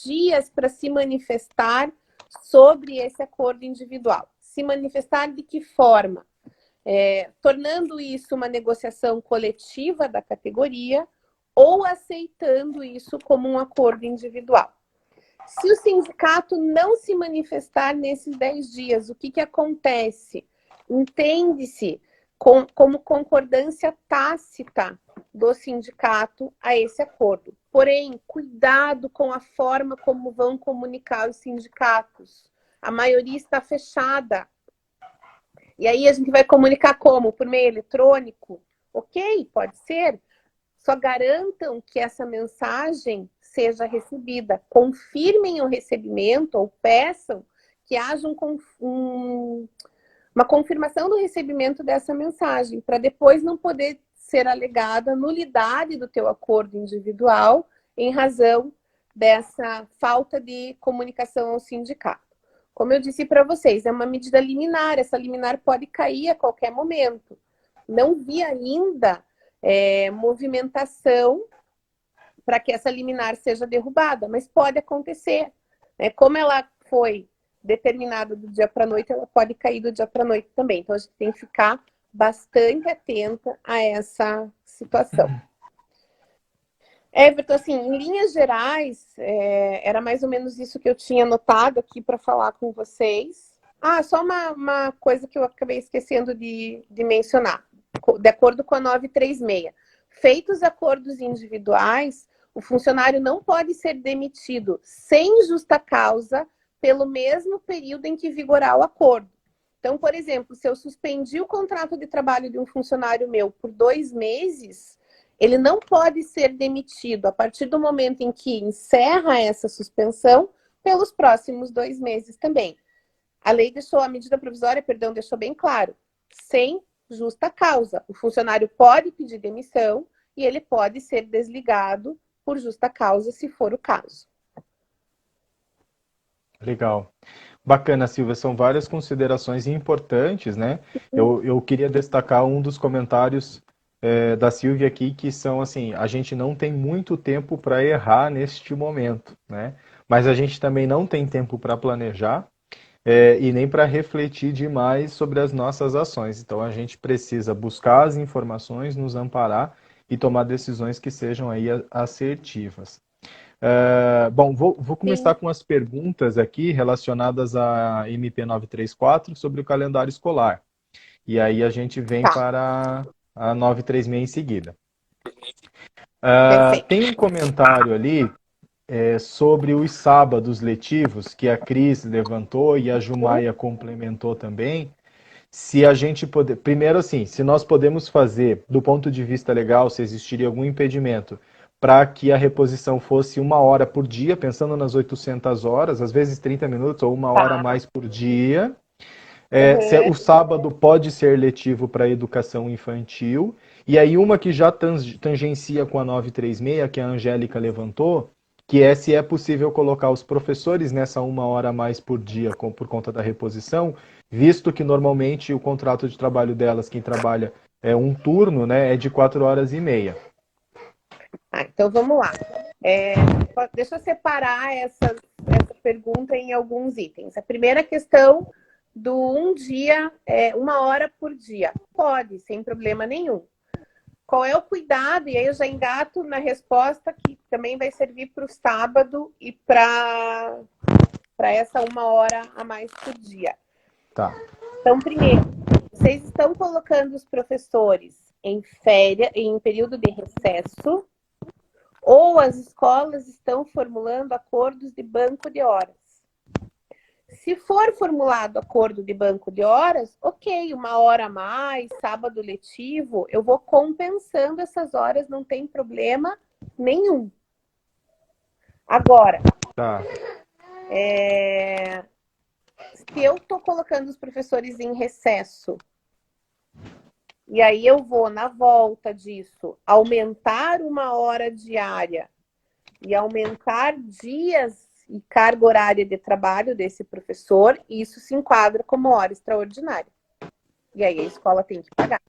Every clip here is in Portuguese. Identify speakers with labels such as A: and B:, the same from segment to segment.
A: dias para se manifestar sobre esse acordo individual. Se manifestar de que forma? Tornando isso uma negociação coletiva da categoria ou aceitando isso como um acordo individual. Se o sindicato não se manifestar nesses 10 dias, o que acontece? Entende-se como concordância tácita do sindicato a esse acordo. Porém, cuidado com a forma como vão comunicar os sindicatos. A maioria está fechada. E aí a gente vai comunicar como? Por meio eletrônico? Ok, pode ser. Só garantam que essa mensagem seja recebida. Confirmem o recebimento ou peçam que haja uma confirmação do recebimento dessa mensagem, para depois não poder ser alegada nulidade do teu acordo individual em razão dessa falta de comunicação ao sindicato. Como eu disse para vocês, é uma medida liminar, essa liminar pode cair a qualquer momento. Não vi ainda movimentação para que essa liminar seja derrubada, mas pode acontecer. Como ela foi determinada do dia para a noite, ela pode cair do dia para a noite também. Então, a gente tem que ficar bastante atenta a essa situação. Everton, assim, em linhas gerais, era mais ou menos isso que eu tinha anotado aqui para falar com vocês. Só uma coisa que eu acabei esquecendo de mencionar. De acordo com a 936, feitos acordos individuais, o funcionário não pode ser demitido sem justa causa pelo mesmo período em que vigorar o acordo. Então, por exemplo, se eu suspendi o contrato de trabalho de um funcionário meu por 2 meses, ele não pode ser demitido a partir do momento em que encerra essa suspensão pelos próximos 2 meses também. A lei deixou, a medida provisória, deixou bem claro, sem justa causa. O funcionário pode pedir demissão e ele pode ser desligado por justa causa, se for o caso.
B: Legal. Bacana, Silvia. São várias considerações importantes, né? Eu queria destacar um dos comentários da Silvia aqui, que são assim, a gente não tem muito tempo para errar neste momento, né? Mas a gente também não tem tempo para planejar e nem para refletir demais sobre as nossas ações. Então a gente precisa buscar as informações, nos amparar e tomar decisões que sejam aí assertivas. Bom, vou começar
A: Sim.
B: com as perguntas aqui relacionadas à MP 934 sobre o calendário escolar. E aí a gente vem
A: Tá,
B: para a 936 em seguida.
A: perfeito.
B: Tem um comentário ali sobre os sábados letivos que a Cris levantou e a Jumaia complementou também. Se a gente poder, primeiro assim, se nós podemos fazer, do ponto de vista legal, se existiria algum impedimento para que a reposição fosse 1 hora por dia, pensando nas 800 horas, às vezes 30 minutos ou 1 hora a
A: Tá.
B: mais por dia. Se
A: Uhum.
B: o sábado pode ser letivo para a educação infantil. E aí uma que já tangencia com a 936, que a Angélica levantou, que é se é possível colocar os professores nessa 1 hora a mais por dia por conta da reposição, visto que normalmente o contrato de trabalho delas, quem trabalha um turno, né, é de 4 horas e meia.
A: Então vamos lá. Deixa eu separar essa pergunta em alguns itens. A primeira questão do 1 dia, 1 hora por dia. Pode, sem problema nenhum. Qual é o cuidado? E aí eu já engato na resposta que também vai servir para o sábado e para essa 1 hora a mais por dia.
B: Tá.
A: Então, primeiro, vocês estão colocando os professores em férias, em período de recesso, ou as escolas estão formulando acordos de banco de horas? Se for formulado acordo de banco de horas, ok, 1 hora a mais, sábado letivo, eu vou compensando essas horas, não tem problema nenhum. Agora,
B: Tá.
A: se eu estou colocando os professores em recesso, e aí eu vou, na volta disso, aumentar 1 hora diária e aumentar dias e carga horária de trabalho desse professor, isso se enquadra como hora extraordinária. E aí a escola tem que pagar.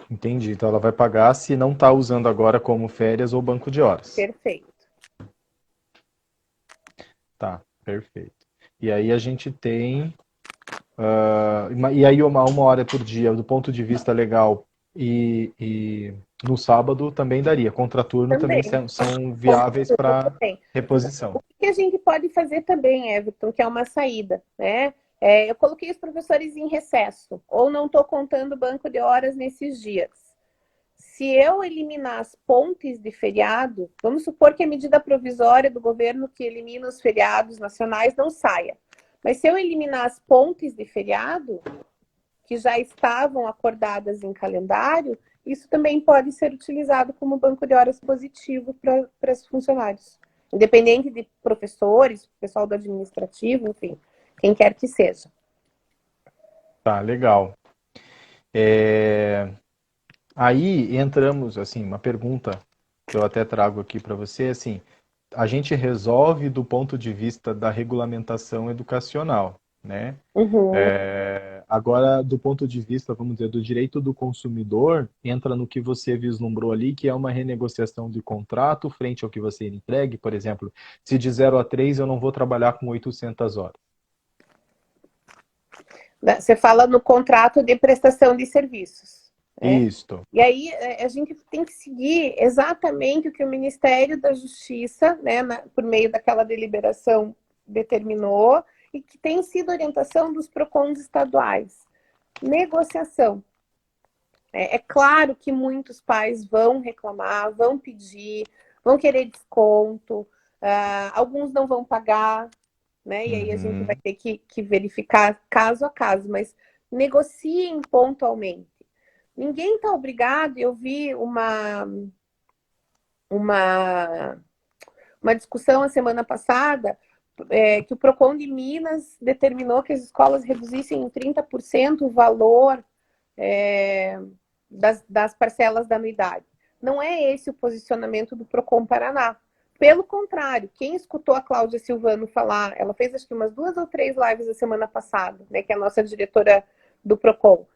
B: Entendi. Então ela vai pagar se não está usando agora como férias ou banco de horas.
A: Perfeito.
B: Tá, perfeito. E aí a gente tem, e aí uma hora por dia, do ponto de vista legal, e no sábado também daria. Contraturno também
A: Também.
B: são viáveis
A: Contraturno
B: para
A: também. O
B: reposição.
A: que a gente pode fazer também, Everton, que é uma saída, né? Eu coloquei os professores em recesso, ou não estou contando banco de horas nesses dias. Se eu eliminar as pontes de feriado, vamos supor que a medida provisória do governo que elimina os feriados nacionais não saia. Mas se eu eliminar as pontes de feriado, que já estavam acordadas em calendário, isso também pode ser utilizado como banco de horas positivo para os funcionários. Independente de professores, pessoal do administrativo, enfim, quem quer que seja.
B: Tá, legal. É, Aí entramos, assim, uma pergunta que eu até trago aqui para você, assim, a gente resolve do ponto de vista da regulamentação educacional, né?
A: Uhum.
B: Agora, do ponto de vista, vamos dizer, do direito do consumidor, entra no que você vislumbrou ali, que é uma renegociação de contrato frente ao que você entregue, por exemplo, se de 0 a 3 eu não vou trabalhar com 800 horas.
A: Você fala no contrato de prestação de serviços, né?
B: Isto.
A: E aí a gente tem que seguir exatamente o que o Ministério da Justiça, né, por meio daquela deliberação, determinou e que tem sido orientação dos PROCONs estaduais. Negociação. É claro que muitos pais vão reclamar, vão pedir, vão querer desconto, alguns não vão pagar, né? E aí a gente vai
B: Uhum.
A: ter que verificar caso a caso, mas negociem pontualmente. Ninguém está obrigado. Eu vi uma, uma discussão a semana passada que o PROCON de Minas determinou que as escolas reduzissem em 30% o valor das parcelas da anuidade. Não é esse o posicionamento do PROCON Paraná. Pelo contrário, quem escutou a Cláudia Silvano falar, ela fez acho que umas 2 ou 3 lives a semana passada, né, que é a nossa diretora do PROCON,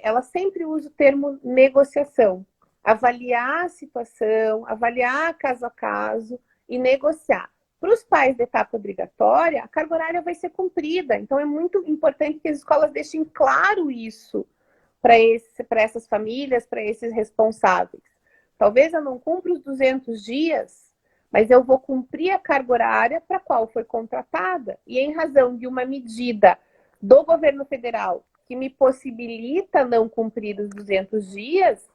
A: ela sempre usa o termo negociação. Avaliar a situação, avaliar caso a caso e negociar. Para os pais da etapa obrigatória, a carga horária vai ser cumprida. Então, é muito importante que as escolas deixem claro isso para essas famílias, para esses responsáveis. Talvez eu não cumpra os 200 dias, mas eu vou cumprir a carga horária para a qual foi contratada. E em razão de uma medida do governo federal que me possibilita não cumprir os 200 dias,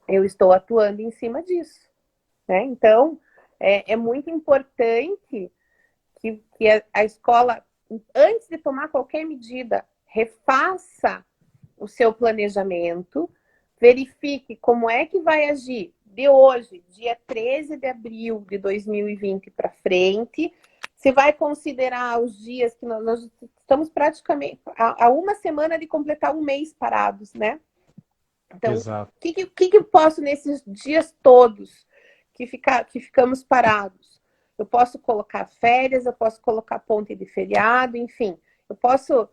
A: eu estou atuando em cima disso. Né? Então, é muito importante que a escola, antes de tomar qualquer medida, refaça o seu planejamento, verifique como é que vai agir de hoje, dia 13 de abril de 2020 para frente, se vai considerar os dias que nós estamos praticamente a uma semana de completar um mês parados, né? Então,
B: Exato.
A: o que eu posso nesses dias todos que ficamos parados? Eu posso colocar férias, eu posso colocar ponte de feriado, enfim, eu posso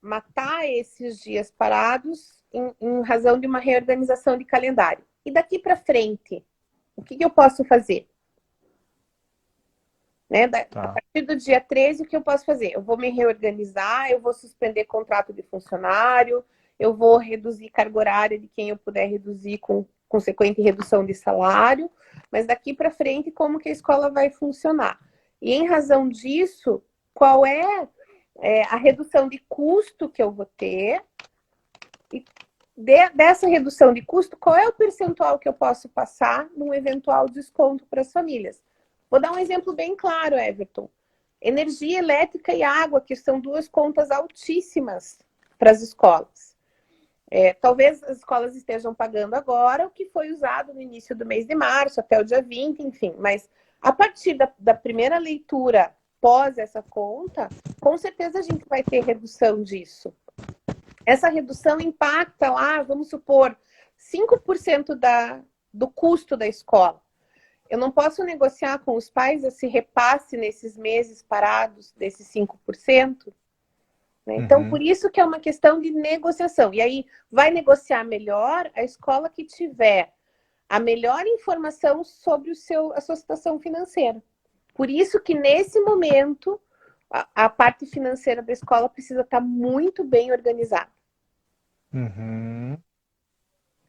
A: matar esses dias parados em razão de uma reorganização de calendário. E daqui para frente, o que eu posso fazer? Né? A
B: Tá.
A: partir do dia 13, o que eu posso fazer? Eu vou me reorganizar, eu vou suspender contrato de funcionário, eu vou reduzir carga horária de quem eu puder reduzir com consequente redução de salário, mas daqui para frente, como que a escola vai funcionar? E em razão disso, qual é a redução de custo que eu vou ter? E dessa redução de custo, qual é o percentual que eu posso passar num eventual desconto para as famílias? Vou dar um exemplo bem claro, Everton. Energia elétrica e água, que são duas contas altíssimas para as escolas. Talvez as escolas estejam pagando agora o que foi usado no início do mês de março, até o dia 20, enfim. Mas a partir da primeira leitura pós essa conta, com certeza a gente vai ter redução disso. Essa redução impacta lá, vamos supor, 5% do custo da escola. Eu não posso negociar com os pais esse repasse nesses meses parados desses 5%. Né? Então, por isso que é uma questão de negociação. E aí, vai negociar melhor a escola que tiver a melhor informação sobre a sua situação financeira. Por isso que, nesse momento, a parte financeira da escola precisa estar muito bem organizada.
B: Uhum.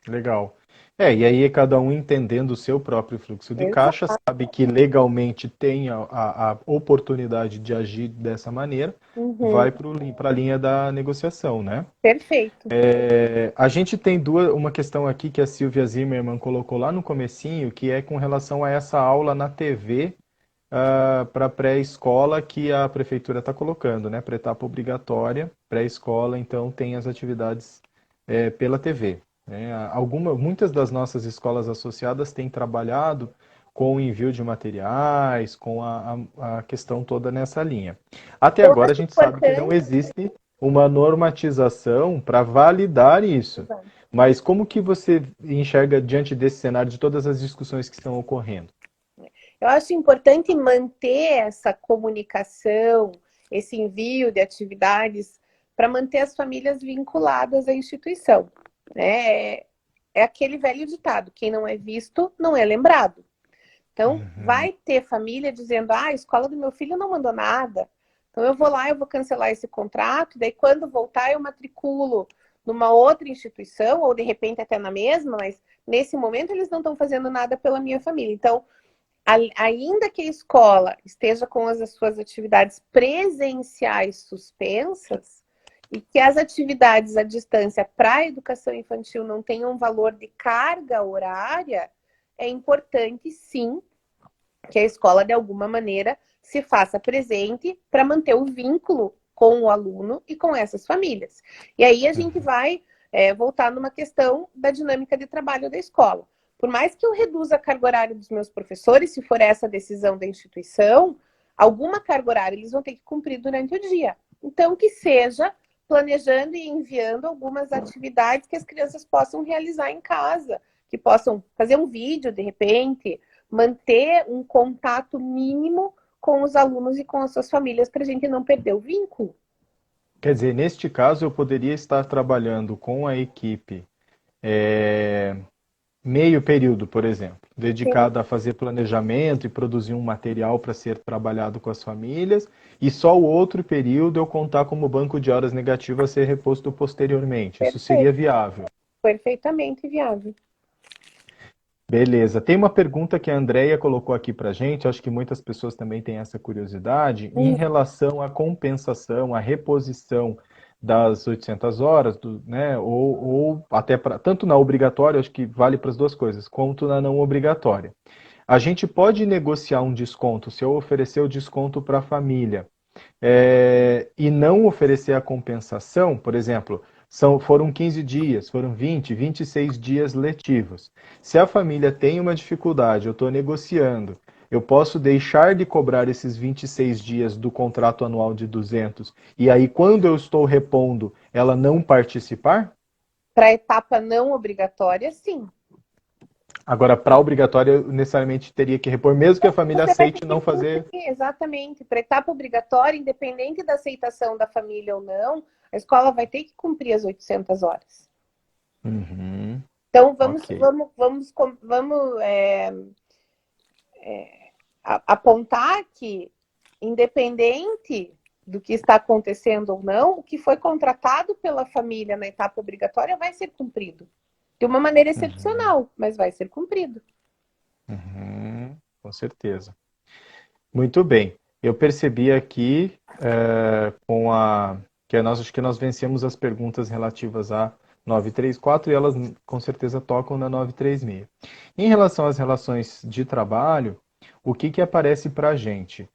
B: Legal. E aí cada um entendendo o seu próprio fluxo de caixa,
A: Exato.
B: sabe que legalmente tem a oportunidade de agir dessa maneira,
A: Uhum.
B: vai para a linha da negociação, né?
A: Perfeito.
B: A gente tem uma questão aqui que a Silvia Zimmermann colocou lá no comecinho, que é com relação a essa aula na TV para pré-escola que a prefeitura está colocando, né? Para etapa obrigatória, pré-escola, então tem as atividades pela TV. Né? Muitas das nossas escolas associadas têm trabalhado com o envio de materiais, com a questão toda nessa linha. Até
A: Eu
B: agora a
A: acho
B: gente sabe que não
A: importante.
B: existe uma normatização para validar isso. Mas como que você enxerga diante desse cenário de todas as discussões que estão ocorrendo?
A: Eu acho importante manter essa comunicação, esse envio de atividades, para manter as famílias vinculadas à instituição. Né? É aquele velho ditado: quem não é visto não é lembrado. Então,
B: Uhum.
A: vai ter família dizendo: a escola do meu filho não mandou nada, então eu vou lá, eu vou cancelar esse contrato, daí quando voltar eu matriculo numa outra instituição, ou de repente até na mesma, mas nesse momento eles não estão fazendo nada pela minha família. Então, ainda que a escola esteja com as suas atividades presenciais suspensas, e que as atividades à distância para a educação infantil não tenham um valor de carga horária, é importante, sim, que a escola, de alguma maneira, se faça presente para manter o vínculo com o aluno e com essas famílias. E aí a gente vai voltar numa questão da dinâmica de trabalho da escola. Por mais que eu reduza a carga horária dos meus professores, se for essa a decisão da instituição, alguma carga horária eles vão ter que cumprir durante o dia. Então, que seja planejando e enviando algumas atividades que as crianças possam realizar em casa, que possam fazer um vídeo, de repente, manter um contato mínimo com os alunos e com as suas famílias para a gente não perder o vínculo.
B: Quer dizer, neste caso eu poderia estar trabalhando com a equipe é, meio período, por exemplo,
A: Sim,
B: dedicado a fazer planejamento e produzir um material para ser trabalhado com as famílias, e só o outro período eu contar como banco de horas negativo a ser reposto posteriormente. Isso seria
A: perfeito,
B: viável.
A: perfeitamente viável.
B: Beleza. Tem uma pergunta que a Andrea colocou aqui para a gente, acho que muitas pessoas também têm essa curiosidade, em relação à compensação, à reposição das 800 horas, né, ou até tanto na obrigatória, acho que vale para as duas coisas, quanto na não obrigatória. A gente pode negociar um desconto, se eu oferecer o desconto para a família, e não oferecer a compensação, por exemplo, foram 15 dias, foram 20, 26 dias letivos. Se a família tem uma dificuldade, eu estou negociando, eu posso deixar de cobrar esses 26 dias do contrato anual de 200 e aí quando eu estou repondo, ela não participar?
A: Para a etapa não obrigatória, sim.
B: Agora, para obrigatória, eu necessariamente teria que repor, mesmo que a família
A: Você vai ter
B: aceite
A: que
B: não fazer.
A: cumprir, exatamente. Para a etapa obrigatória, independente da aceitação da família ou não, a escola vai ter que cumprir as 800 horas.
B: Uhum,
A: Então, vamos,
B: ok.
A: vamos, vamos, vamos apontar que, independente do que está acontecendo ou não, o que foi contratado pela família na etapa obrigatória vai ser cumprido. De uma maneira
B: Uhum,
A: excepcional, mas vai ser cumprido.
B: com certeza. Muito bem. Eu percebi aqui acho que nós vencemos as perguntas relativas a 934 e elas com certeza tocam na 936. Em relação às relações de trabalho, o que aparece para a gente?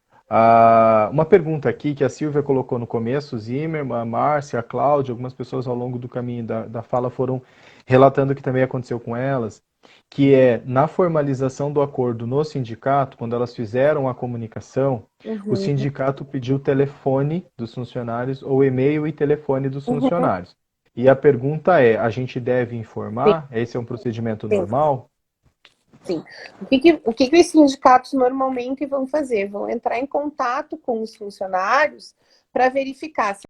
B: Uma pergunta aqui que a Silvia colocou no começo, o Zimmer, a Márcia, a Cláudia, algumas pessoas ao longo do caminho da fala foram relatando o que também aconteceu com elas, que é na formalização do acordo no sindicato, quando elas fizeram a comunicação, o
A: Uhum,
B: sindicato pediu o telefone dos funcionários ou e-mail e telefone dos
A: uhum.
B: funcionários. E a pergunta é: a gente deve
A: Sim,
B: informar? Esse é um procedimento
A: sim,
B: normal?
A: sim. O que os sindicatos normalmente vão fazer? Vão entrar em contato com os funcionários para verificar se